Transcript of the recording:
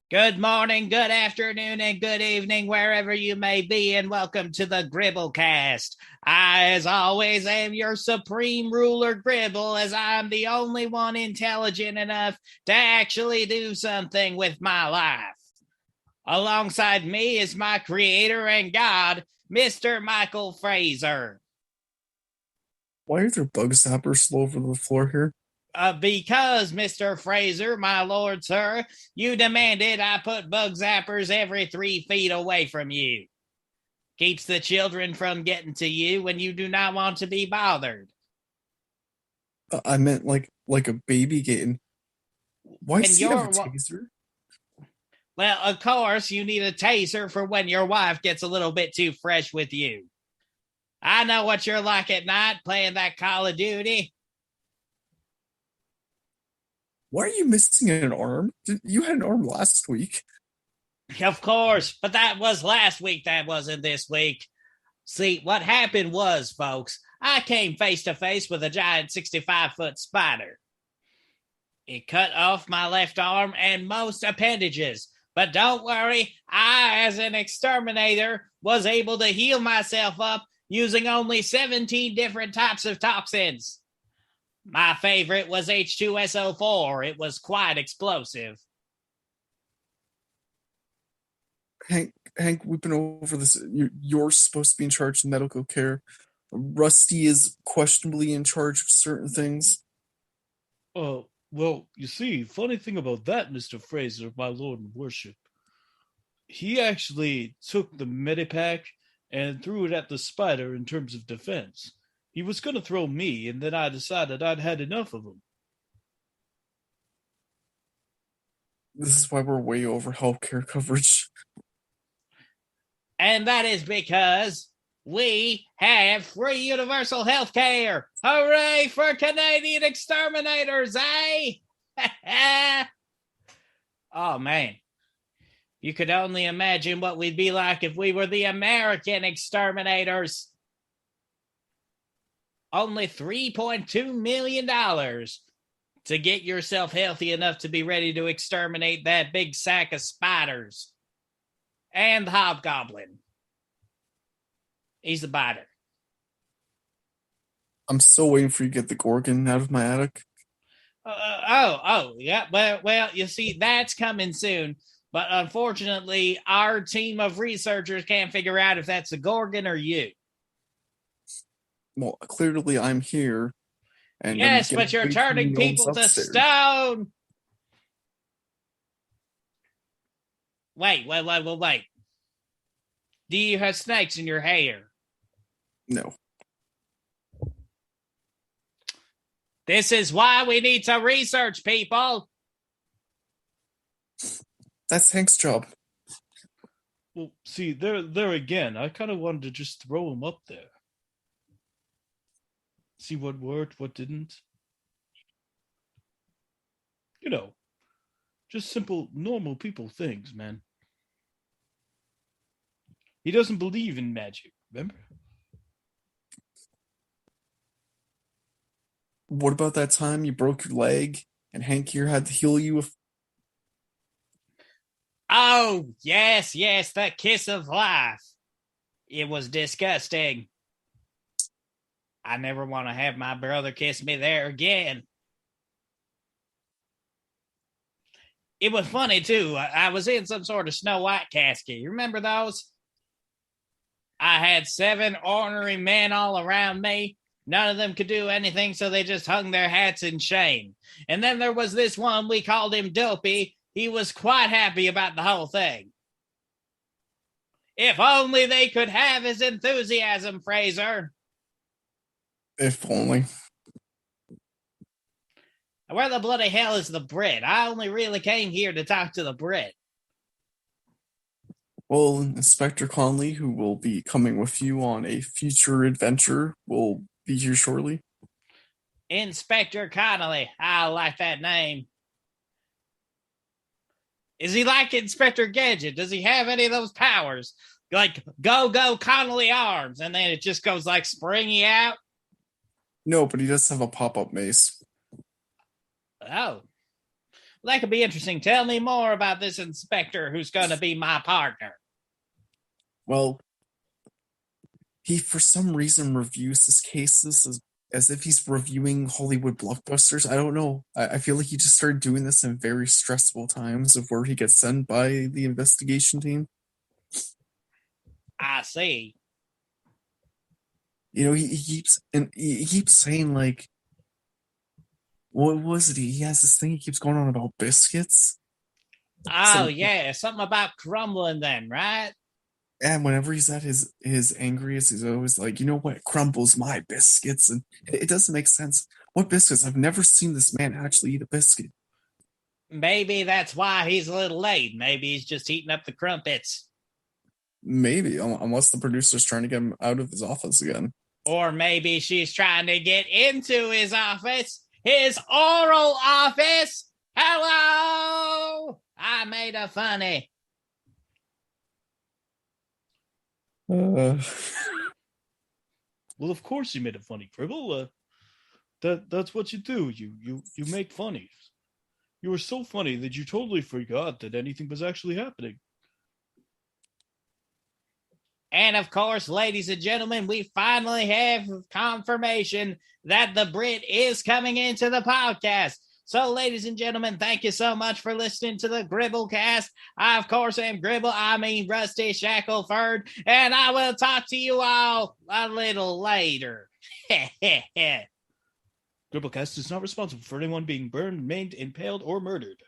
Good morning, good afternoon, and good evening, wherever you may be, and welcome to the Gribblecast. I, as always, am your supreme ruler, Gribble, as I'm the only one intelligent enough to actually do something with my life. Alongside me is my creator and god, Mr. Michael Fraser. Why are there bug zappers all over the floor here? Because, Mr. Fraser, my lord sir, you demanded I put bug zappers every 3 feet away from you. Keeps the children from getting to you when you do not want to be bothered. I meant like a baby getting. Why When does he have a you're, taser? well, of course, you need a taser for when your wife gets a little bit too fresh with you. I know what you're like at night playing that Call of Duty. Why are you missing an arm? You had an arm last week. Of course, but that was last week, that wasn't this week. See, what happened was, folks, I came face to face with a giant 65-foot spider. It cut off my left arm and most appendages. But don't worry, I, as an exterminator, was able to heal myself up using only 17 different types of toxins. My favorite was H2SO4. It was quite explosive. Hank, we've been over this. You're supposed to be in charge of medical care. Rusty is questionably in charge of certain things. Well, you see, funny thing about that, Mr. Fraser, my lord and worship, he actually took the medipack and threw it at the spider in terms of defense. He was going to throw me, and then I decided I'd had enough of him. This is why we're way over healthcare coverage. And that is because we have free universal health care. Hooray for Canadian exterminators, eh? Oh, man. You could only imagine what we'd be like if we were the American exterminators. Only $3.2 million to get yourself healthy enough to be ready to exterminate that big sack of spiders. And the hobgoblin. He's the biter. I'm still waiting for you to get the Gorgon out of my attic. Yeah. Well, you see, that's coming soon. But unfortunately, our team of researchers can't figure out if that's a Gorgon or you. Well, clearly I'm here, and I'm Yes, but getting you're way too many turning gnomes people to upstairs. stone. Wait. Do you have snakes in your hair? No. This is why we need to research, people. That's Hank's job. Well, see, there again, I kind of wanted to just throw him up there. See what worked, what didn't. You know, just simple, normal people things, man. He doesn't believe in magic, remember? What about that time you broke your leg and Hank here had to heal you? Oh, yes, the kiss of life. It was disgusting. I never want to have my brother kiss me there again. It was funny, too. I was in some sort of Snow White casket. You remember those? I had 7 ornery men all around me. None of them could do anything, so they just hung their hats in shame. And then there was this one, we called him Dopey. He was quite happy about the whole thing. If only they could have his enthusiasm, Fraser. If only. Where the bloody hell is the Brit? I only really came here to talk to the Brit. Well, Inspector Conley, who will be coming with you on a future adventure, will be here shortly. Inspector Connolly. I like that name. Is he like Inspector Gadget? Does he have any of those powers? Like, go, Connolly arms, and then it just goes like springy out? No, but he does have a pop-up mace. Oh. That could be interesting. Tell me more about this inspector who's going to be my partner. Well, he for some reason reviews his cases as if he's reviewing Hollywood blockbusters. I don't know. I feel like he just started doing this in very stressful times of where he gets sent by the investigation team. I see. You know, he keeps saying, like, what was it? He has this thing he keeps going on about biscuits. Oh, yeah. Something about crumbling them, right? And whenever he's at his angriest, he's always like, you know what, crumbles my biscuits. And it doesn't make sense. What biscuits? I've never seen this man actually eat a biscuit. Maybe that's why he's a little late. Maybe he's just eating up the crumpets. Maybe, unless the producer's trying to get him out of his office again. Or maybe she's trying to get into his office. His oral office. Hello! I made a funny. Well, of course you made it funny, Gribble. That's what you do. You make funnies. You were so funny that you totally forgot that anything was actually happening. And of course, ladies and gentlemen, we finally have confirmation that the Brit is coming into the podcast. So, ladies and gentlemen, thank you so much for listening to the Gribblecast. I, of course, am Gribble. I mean Rusty Shackleford. And I will talk to you all a little later. Gribblecast is not responsible for anyone being burned, maimed, impaled, or murdered.